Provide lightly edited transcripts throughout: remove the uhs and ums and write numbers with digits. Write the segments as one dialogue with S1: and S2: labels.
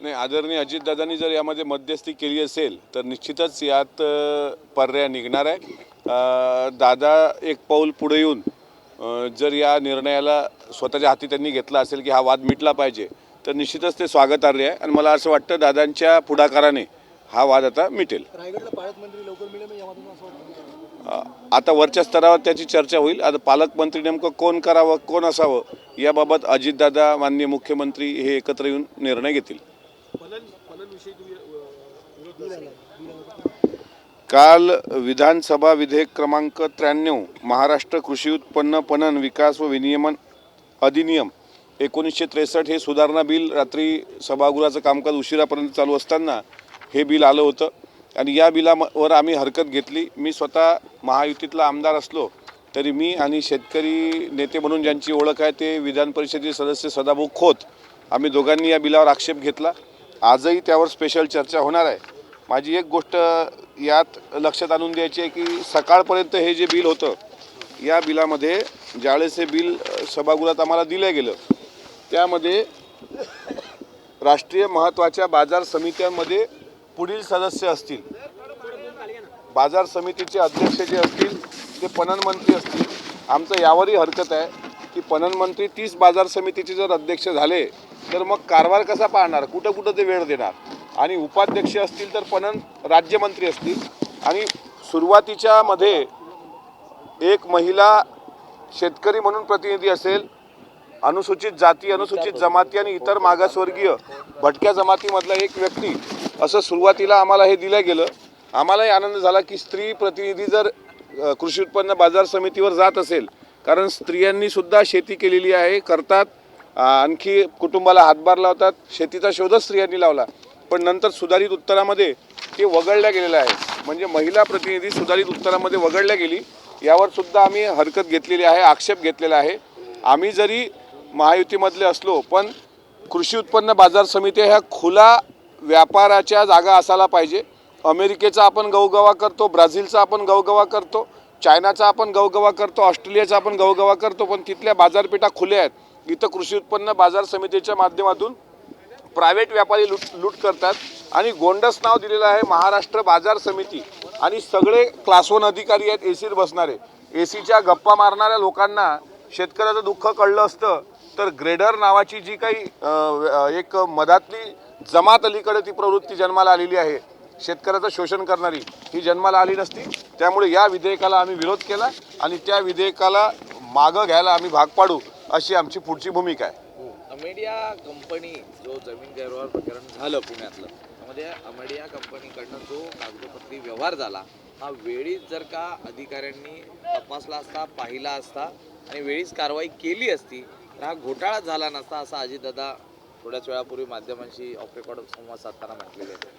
S1: नाही, आदरणीय अजितदादांनी जर यामध्ये मध्यस्थी केली असेल तर निश्चितच यात पर्याय निघणार आहे. दादा एक पाऊल पुढे येऊन जर या निर्णयाला स्वतःच्या हाती त्यांनी घेतला असेल की हा वाद मिटला पाहिजे तर निश्चितच ते स्वागतार्ह आहे आणि मला असं वाटतं दादांच्या पुढाकाराने हा वाद आता मिटेल.
S2: रायगडला पालकमंत्री लवकर मिळेल यामधून असं वाटतं.
S1: आता वरच्या स्तरावर त्याची चर्चा होईल. आता पालकमंत्री नेमकं कोण करावं, कोण असावं याबाबत अजितदादा, माननीय मुख्यमंत्री हे एकत्र येऊन निर्णय घेतील. काल विधानसभा विधेयक क्रमांक 93 महाराष्ट्र कृषी उत्पन्न पणन विकास व विनियमन अधिनियम 1963 हे सुधारणा बिल रात्री सभागृहाचं कामकाज उशिरापर्यंत चालू असताना हे बिल आलं होतं आणि या बिलावर आम्ही हरकत घेतली. मी स्वतः महायुतीतला आमदार असलो तरी मी आणि शेतकरी नेते म्हणून ज्यांची ओळख आहे ते विधान परिषदेचे सदस्य सदाभाऊ खोत, आम्ही दोघांनी या बिलावर आक्षेप घेतला. आजही त्यावर स्पेशल चर्चा होणार आहे. माझी एक गोष्ट यात लक्षात आणून द्यायची आहे की सकाळपर्यंत हे जे बिल होतं या बिलामध्ये ज्यावेळेस हे बिल सभागृहात आम्हाला दिलं गेलं त्यामध्ये राष्ट्रीय महत्त्वाच्या बाजार समित्यांमध्ये पुढील सदस्य असतील. बाजार समितीचे अध्यक्ष जे असतील ते पणन मंत्री असतील. आमचं यावरही हरकत आहे की पणन मंत्री 30 बाजार समितीचे जर अध्यक्ष झाले तर मग कारभार कसा पाहणार, कुठं कुठं ते वेळ देणार. आणि उपाध्यक्ष असतील तर पणन राज्यमंत्री असतील. आणि सुरुवातीच्या मध्ये एक महिला शेतकरी म्हणून प्रतिनिधी असेल, अनुसूचित जाती, अनुसूचित जमाती आणि इतर मागासवर्गीय भटक्या जमातीमधला एक व्यक्ती, असं सुरुवातीला आम्हाला हे दिलं गेलं. आम्हालाही आनंद झाला की स्त्री प्रतिनिधी जर कृषी उत्पन्न बाजार समितीवर जात असेल, कारण स्त्रियांनी सुद्धा शेती केलेली आहे, करतात, आणखी कुटुंबाला हातभार लावतात. शेतीचा शोधच स्त्रियांनी लावला, पण नंतर सुधारित उत्तरामध्ये ते वगळल्या गेलेलं आहे. म्हणजे महिला प्रतिनिधी सुधारित उत्तरामध्ये वगळल्या गेली. यावर सुद्धा आम्ही हरकत घेतलेली आहे, आक्षेप घेतलेला आहे. आम्ही जरी महायुतीमधले असलो पण कृषी उत्पन्न बाजार समिती ह्या खुला व्यापाराच्या जागा असायला पाहिजे. अमेरिकेचा आपण गवगवा करतो, ब्राझीलचा आपण गवगवा करतो, चायनाचा आपण गवगवा करतो, ऑस्ट्रेलियाचा आपण गवगवा करतो, पण तिथल्या बाजारपेठा खुल्या आहेत. इथं कृषी उत्पन्न बाजार समितीच्या माध्यमातून प्रायव्हेट व्यापारी लूट करतात आणि गोंडस नाव दिलेलं आहे महाराष्ट्र बाजार समिती. आणि सगळे क्लास 1 अधिकारी आहेत, एसीत बसणारे. एसीच्या गप्पा मारणाऱ्या लोकांना शेतकऱ्याचं दुःख कळलं असतं तर ग्रेडर नावाची जी काही एक मधातली जमात अलीकडे ती प्रवृत्ती जन्माला आलेली आहे, शेतकऱ्याचं शोषण करणारी, ही जन्माला आली नसती. त्यामुळे या विधेयकाला आम्ही विरोध केला आणि त्या विधेयकाला मागं घ्यायला आम्ही भाग पाडू अशी आमची पुढची भूमिका आहे.
S3: अमेडिया कंपनी जो जमीन गैरव्यवहार प्रकरण झालं पुण्यातलं, त्यामध्ये अमेडिया कंपनीकडनं जो कागदोपत्री व्यवहार झाला हा वेळीच जर का अधिकाऱ्यांनी तपासला असता, पाहिला असता आणि वेळीच कारवाई केली असती तर हा घोटाळा झाला नसता, असं अजितदादा थोड्याच वेळापूर्वी माध्यमांशी ऑफ रेकॉर्ड संवाद साधताना म्हटलेले आहे.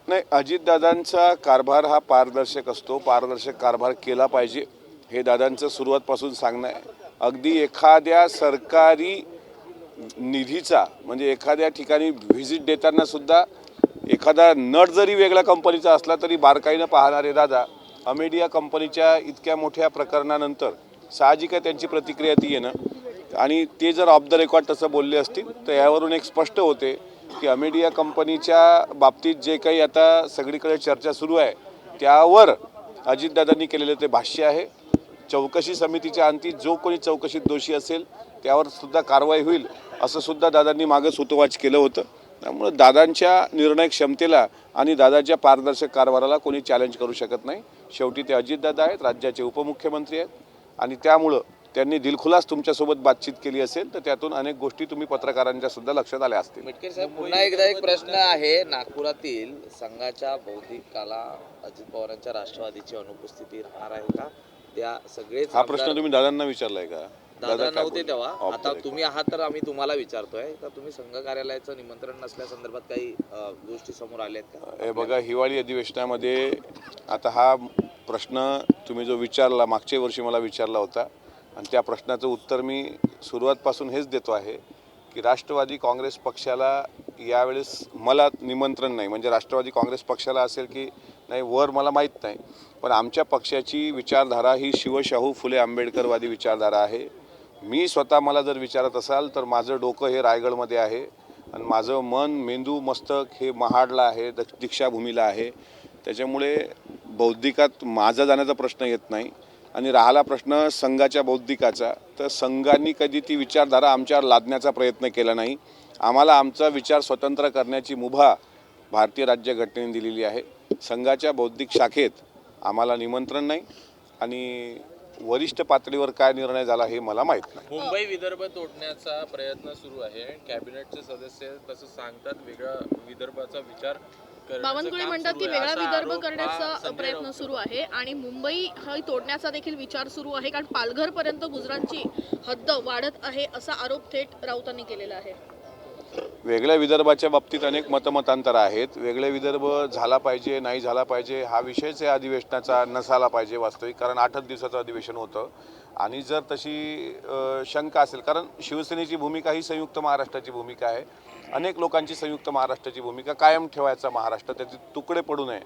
S1: नाही, अजितदादांचा कारभार हा पारदर्शक असतो, पारदर्शक कारभार केला पाहिजे हे दादांचं सुरुवातपासून सांगणं आहे. अगदी एखाद्या सरकारी निधीचा म्हणजे एखाद्या ठिकाणी व्हिजिट देताना सुद्धा एखादा नट जरी वेगळ्या कंपनीचा असला तरी बारकाईनं पाहणारे दादा अमेडिया कंपनीच्या इतक्या मोठ्या प्रकरणानंतर साहजिक आहे त्यांची प्रतिक्रिया ती येणं. आणि ते जर ऑफ द रेकॉर्ड तसं बोलले असतील तर यावरून एक स्पष्ट होते की अमेडिया कंपनीच्या बाबतीत जे काही आता सगळीकडे चर्चा सुरू आहे त्यावर अजितदादांनी केलेलं ते भाष्य आहे. चौकशी समितीच्या अंती जो कोणी चौकशीत दोषी असेल त्यावर सुद्धा कारवाई होईल असं सुद्धा दादांनी मागं सूतोवाच केलं होतं. त्यामुळे दादांच्या निर्णय क्षमतेला आणि दादाच्या पारदर्शक कारभाराला कोणी चॅलेंज करू शकत नाही. शेवटी ते अजितदादा आहेत, राज्याचे उपमुख्यमंत्री आहेत आणि त्यामुळं त्यांनी दिलखुलास तुमच्यासोबत बातचीत केली असेल तर त्यातून अनेक गोष्टी तुम्ही पत्रकारांच्या सुद्धा लक्षात आल्या असतील.
S3: मेटकर साहेब, पुन्हा एकदा एक प्रश्न आहे. नागपुरातील संघाच्या बौद्धिकाला अजित पवारांच्या राष्ट्रवादीची अनुपस्थिती राहणार आहे का? त्या सगळेच
S1: हा प्रश्न तुम्ही दादांना विचारलाय का?
S3: दादा नव्हते तेव्हा, आता तुम्ही आहात तर आम्ही तुम्हाला विचारतोय. तर तुम्ही संघ कार्यालयाचं निमंत्रण नसल्यासंदर्भात काही गोष्टी समोर आल्या आहेत का?
S1: हे बघा, हिवाळी अधिवेशनामध्ये आता हा प्रश्न तुम्ही जो विचारला मागच्या वर्षी मला विचारला होता आणि त्या प्रश्नाचं उत्तर मी सुरुवातपासून हेच देतो आहे की राष्ट्रवादी काँग्रेस पक्षाला यावेळेस मला निमंत्रण नाही. म्हणजे राष्ट्रवादी काँग्रेस पक्षाला असेल की नाही वर मला माहीत नाही, पण आमच्या पक्षाची विचारधारा ही शिवशाहू फुले आंबेडकरवादी विचारधारा आहे. मी स्वतः मला जर विचारत असाल तर माझं डोकं हे रायगडमध्ये आहे आणि माझं मन मेंदू मस्तक हे महाडला आहे, दीक्षाभूमीला आहे. त्याच्यामुळे बौद्धिकात माझा जाण्याचा प्रश्न येत नाही. आणि राहिला प्रश्न संघाच्या बौद्धिकाचा, तर संघांनी कधी ती विचारधारा आमच्यावर लादण्याचा प्रयत्न केला नाही. आम्हाला आमचा विचार स्वतंत्र करण्याची मुभा भारतीय राज्यघटनेने दिलेली आहे. संघाच्या बौद्धिक शाखेत आम्हाला निमंत्रण नाही आणि वरिष्ठ पातळीवर काय निर्णय झाला हे मला माहीत नाही.
S4: मुंबई विदर्भ तोडण्याचा प्रयत्न सुरू आहे. कॅबिनेटचे सदस्य तसं सांगतात, वेगळा विदर्भाचा विचार
S5: बावनकुळे म्हणतात की वेगळा विदर्भ करण्याचा प्रयत्न सुरू आहे आणि मुंबई हा तोडण्याचा देखील विचार सुरू आहे, कारण पालघर पर्यंत गुजरातची हद्द वाढत आहे असा आरोप थेट राऊतांनी केलेला आहे.
S1: वेगळ्या विदर्भाच्या बाबतीत अनेक मतमतांतर आहेत. वेगळे विदर्भ झाला पाहिजे नाही झाला पाहिजे हा विषयच या अधिवेशनाचा नसायला पाहिजे वास्तविक, कारण 8 दिवसाचं अधिवेशन होतं. आणि जर तशी शंका असेल, कारण शिवसेनेची भूमिका ही संयुक्त महाराष्ट्राची भूमिका आहे, अनेक लोकांची संयुक्त महाराष्ट्राची भूमिका कायम ठेवायचा महाराष्ट्र, त्याचे तुकडे पडू नये.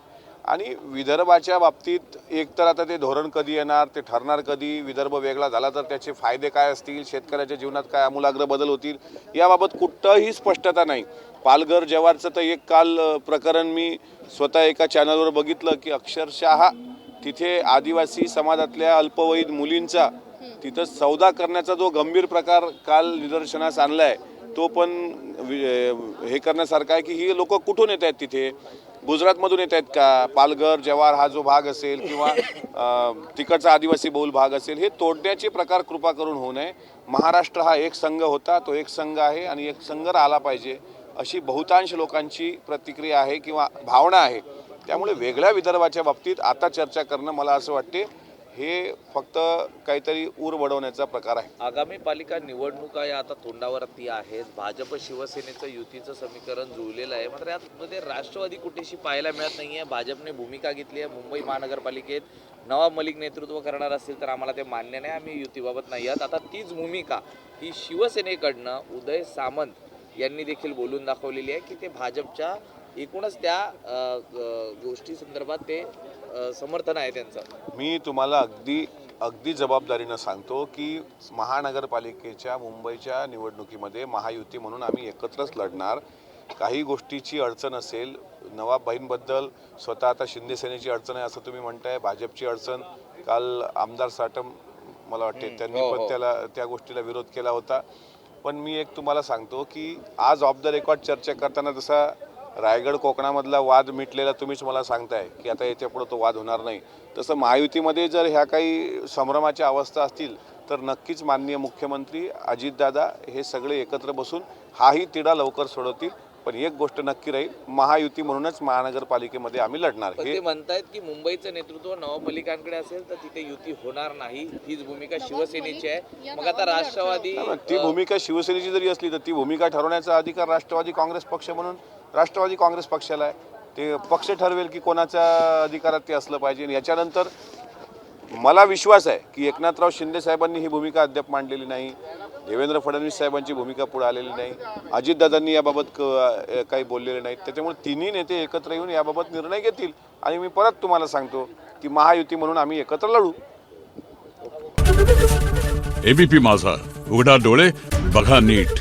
S1: आणि विदर्भाच्या बाबतीत एकतर आता ते धोरण कधी येणार, ते ठरणार कधी, विदर्भ वेगळा झाला तर त्याचे फायदे काय असतील, शेतकऱ्याच्या जीवनात काय आमूलाग्र बदल होतील याबाबत कुठंही स्पष्टता नाही. पालघर जव्हारचं तर एक काल प्रकरण मी स्वतः एका चॅनलवर बघितलं की अक्षरशः तिथे आदिवासी समाजातल्या अल्पवयीन मुलींचा तिथं सौदा करण्याचा जो गंभीर प्रकार काल निदर्शनास आणला आहे तो पण हे करण्यासारखा आहे की ही लोक कुठून येत आहेत, तिथे गुजरातमधून येत आहेत का, पालघर जव्हार हा जो भाग असेल किंवा तिकडचा आदिवासी बहुल भाग असेल, हे तोडण्याचे प्रकार कृपा करून होऊ नये. महाराष्ट्र हा एक संघ होता, तो एक संघ आहे आणि एक संघ राहिला पाहिजे अशी बहुतांश लोकांची प्रतिक्रिया आहे किंवा भावना आहे. त्यामुळे वेगळ्या विदर्भाच्या बाबतीत आता चर्चा करणं मला असं वाटते हे फक्त काहीतरी ऊर वडवण्याचा प्रकार आहे.
S3: आगामी पालिका निवडणुका या आता तोंडावरती आहेत. भाजप शिवसेनेचं युतीचं समीकरण जुळलेलं आहे, मात्र यामध्ये राष्ट्रवादी कुठेशी पाहायला मिळत नाहीये. भाजपने भूमिका घेतली आहे, मुंबई महानगरपालिकेत नवाब मलिक नेतृत्व करणार असेल तर आम्हाला ते मान्य नाही, आम्ही युतीबाबत नाही आहात. आता तीच भूमिका ही शिवसेनेकडनं उदय सामंत यांनी देखील बोलून दाखवलेली आहे की ते भाजपच्या एकूणच त्या गोष्टी संदर्भात ते समर्थन आहे त्यांचं.
S1: मी तुम्हाला अगदी जबाबदारीनं सांगतो की महानगरपालिकेच्या मुंबईच्या निवडणुकीमध्ये महायुती म्हणून आम्ही एकत्रच लढणार. काही गोष्टीची अडचण असेल, नवाबबाईंबद्दल स्वतः आता शिंदे सेनेची अडचण आहे असं तुम्ही म्हणताय, भाजपची अडचण, काल आमदार साटम मला वाटते त्यांनी पण त्या गोष्टीला विरोध केला होता. पण मी एक तुम्हाला सांगतो की आज ऑफ द रेकॉर्ड चर्चा करताना जसा रायगड कोकणामधला वाद मिटलेला तुम्हीच मला सांगताय की आता याच्या पुढे तो वाद होणार नाही, तसं महायुतीमध्ये जर ह्या काही संभ्रमाच्या अवस्था असतील तर नक्कीच माननीय मुख्यमंत्री अजितदादा हे सगळे एकत्र बसून हाही तिढा लवकर सोडवतील. पण एक गोष्ट नक्की राहील, महायुती म्हणूनच महानगरपालिकेमध्ये आम्ही लढणार.
S3: हे म्हणतायत की मुंबईचं नेतृत्व नवाब मलिकांकडे असेल तर तिथे युती होणार नाही, हीच भूमिका शिवसेनेची आहे. मग आता राष्ट्रवादी
S1: ती भूमिका शिवसेनेची जरी असली तर ती भूमिका ठरवण्याचा अधिकार राष्ट्रवादी काँग्रेस पक्ष म्हणून राष्ट्रवादी काँग्रेस पक्षाला आहे. ते पक्ष ठरवेल की कोणाच्या अधिकारात ते असलं पाहिजे. आणि याच्यानंतर मला विश्वास आहे की एकनाथराव शिंदे साहेबांनी ही भूमिका अद्याप मांडलेली नाही, देवेंद्र फडणवीस साहेबांची भूमिका पुढे आलेली नाही, अजितदादांनी याबाबत काही बोललेले नाहीत. त्याच्यामुळे तिन्ही नेते एकत्र येऊन याबाबत निर्णय घेतील आणि मी परत तुम्हाला सांगतो की महायुती म्हणून आम्ही एकत्र लढू.
S6: एबीपी माझा, उघडा डोळे बघा नीट.